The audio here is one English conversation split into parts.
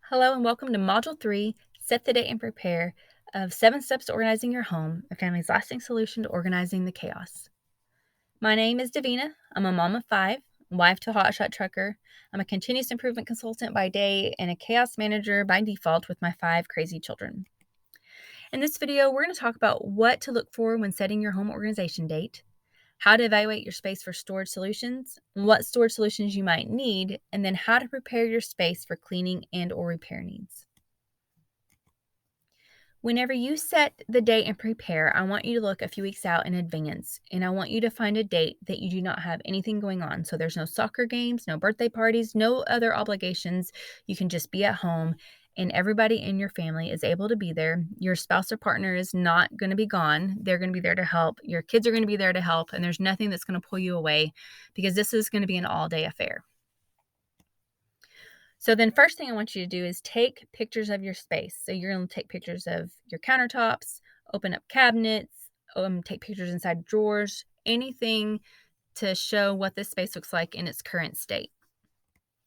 Hello and welcome to Module 3, Set the Date and Prepare of 7 Steps to Organizing Your Home, a family's lasting solution to organizing the chaos. My name is Davina. I'm a mom of 5, wife to a hotshot trucker. I'm a continuous improvement consultant by day and a chaos manager by default with my 5 crazy children. In this video, we're going to talk about what to look for when setting your home organization date, how to evaluate your space for storage solutions, what storage solutions you might need, and then how to prepare your space for cleaning and or repair needs. Whenever you set the date and prepare, I want you to look a few weeks out in advance, and I want you to find a date that you do not have anything going on. So there's no soccer games, no birthday parties, no other obligations. You can just be at home, and everybody in your family is able to be there. Your spouse or partner is not going to be gone. They're going to be there to help. Your kids are going to be there to help, and there's nothing that's going to pull you away because this is going to be an all-day affair. So then first thing I want you to do is take pictures of your space. So you're going to take pictures of your countertops, open up cabinets, take pictures inside drawers, anything to show what this space looks like in its current state.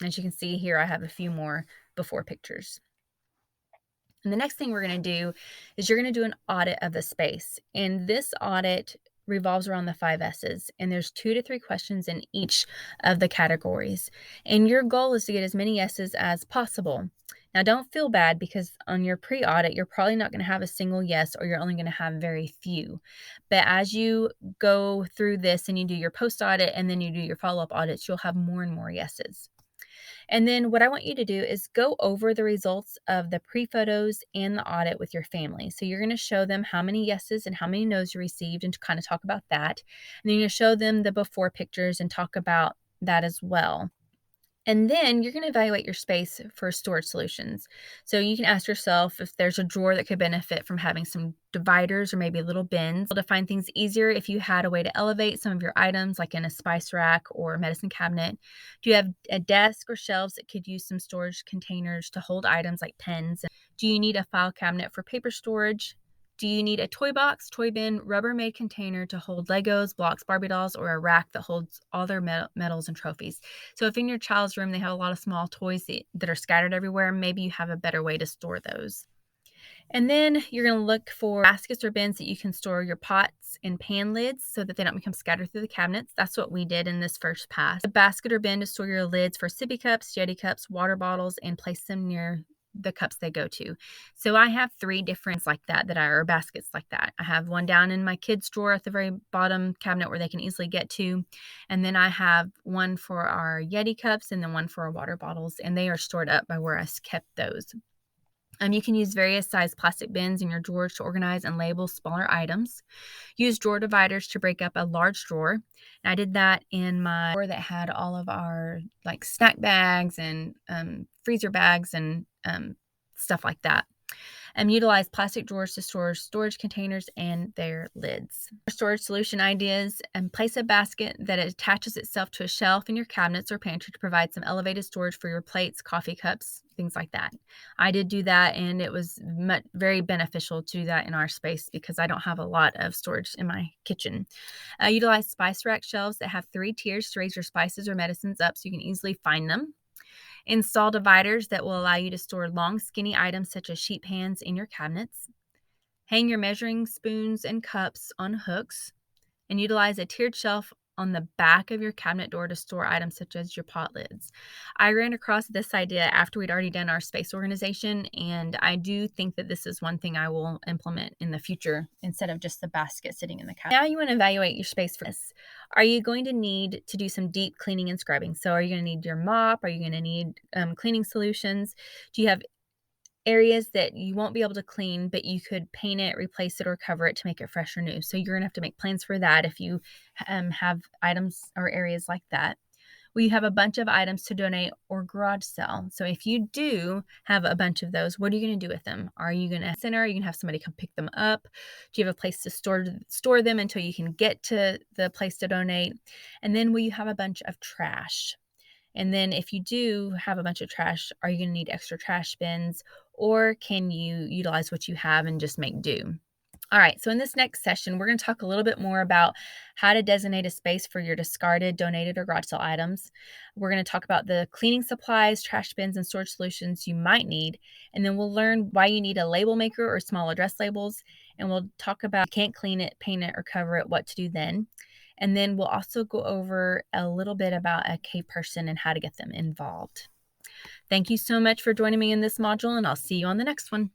As you can see here, I have a few more before pictures. And the next thing we're going to do is you're going to do an audit of the space. And this audit revolves around the 5 S's, and there's 2 to 3 questions in each of the categories. And your goal is to get as many yeses as possible. Now, don't feel bad because on your pre-audit, you're probably not going to have a single yes, or you're only going to have very few. But as you go through this and you do your post-audit and then you do your follow-up audits, you'll have more and more yeses. And then what I want you to do is go over the results of the pre-photos and the audit with your family. So you're going to show them how many yeses and how many no's you received and kind of talk about that. And then you're going to show them the before pictures and talk about that as well. And then you're going to evaluate your space for storage solutions. So you can ask yourself if there's a drawer that could benefit from having some dividers or maybe little bins to find things easier if you had a way to elevate some of your items like in a spice rack or medicine cabinet. Do you have a desk or shelves that could use some storage containers to hold items like pens? Do you need a file cabinet for paper storage? Do you need a toy box, toy bin, Rubbermaid container to hold Legos, blocks, Barbie dolls, or a rack that holds all their medals and trophies? So if in your child's room they have a lot of small toys that are scattered everywhere, maybe you have a better way to store those. And then you're going to look for baskets or bins that you can store your pots and pan lids so that they don't become scattered through the cabinets. That's what we did in this first pass. A basket or bin to store your lids for sippy cups, Yeti cups, water bottles, and place them near the cups they go to. So I have 3 different like that are baskets like that. I have one down in my kids' drawer at the very bottom cabinet where they can easily get to. And then I have one for our Yeti cups and then one for our water bottles. And they are stored up by where I kept those. You can use various size plastic bins in your drawers to organize and label smaller items. Use drawer dividers to break up a large drawer. And I did that in my drawer that had all of our like snack bags and freezer bags and stuff like that. Utilize plastic drawers to store storage containers and their lids. For storage solution ideas, place a basket that attaches itself to a shelf in your cabinets or pantry to provide some elevated storage for your plates, coffee cups, things like that. I did do that, and it was very beneficial to do that in our space because I don't have a lot of storage in my kitchen. Utilize spice rack shelves that have 3 tiers to raise your spices or medicines up so you can easily find them. Install dividers that will allow you to store long, skinny items such as sheet pans in your cabinets. Hang your measuring spoons and cups on hooks. And utilize a tiered shelf on the back of your cabinet door to store items such as your pot lids. I ran across this idea after we'd already done our space organization, and I do think that this is one thing I will implement in the future instead of just the basket sitting in the cabinet. Now you want to evaluate your space for this. Are you going to need to do some deep cleaning and scrubbing? So are you going to need your mop? Are you going to need cleaning solutions? Do you have areas that you won't be able to clean, but you could paint it, replace it, or cover it to make it fresh or new? So you're going to have to make plans for that if you have items or areas like that. Will you have a bunch of items to donate or garage sell? So if you do have a bunch of those, what are you going to do with them? Are you going to center? Are you going to have somebody come pick them up? Do you have a place to store them until you can get to the place to donate? And then will you have a bunch of trash? And then if you do have a bunch of trash, are you going to need extra trash bins, or can you utilize what you have and just make do? All right, so in this next session, we're going to talk a little bit more about how to designate a space for your discarded, donated, or garage sale items. We're going to talk about the cleaning supplies, trash bins, and storage solutions you might need. And then we'll learn why you need a label maker or small address labels. And we'll talk about if you can't clean it, paint it, or cover it, what to do then. And then we'll also go over a little bit about a cave person and how to get them involved. Thank you so much for joining me in this module, and I'll see you on the next one.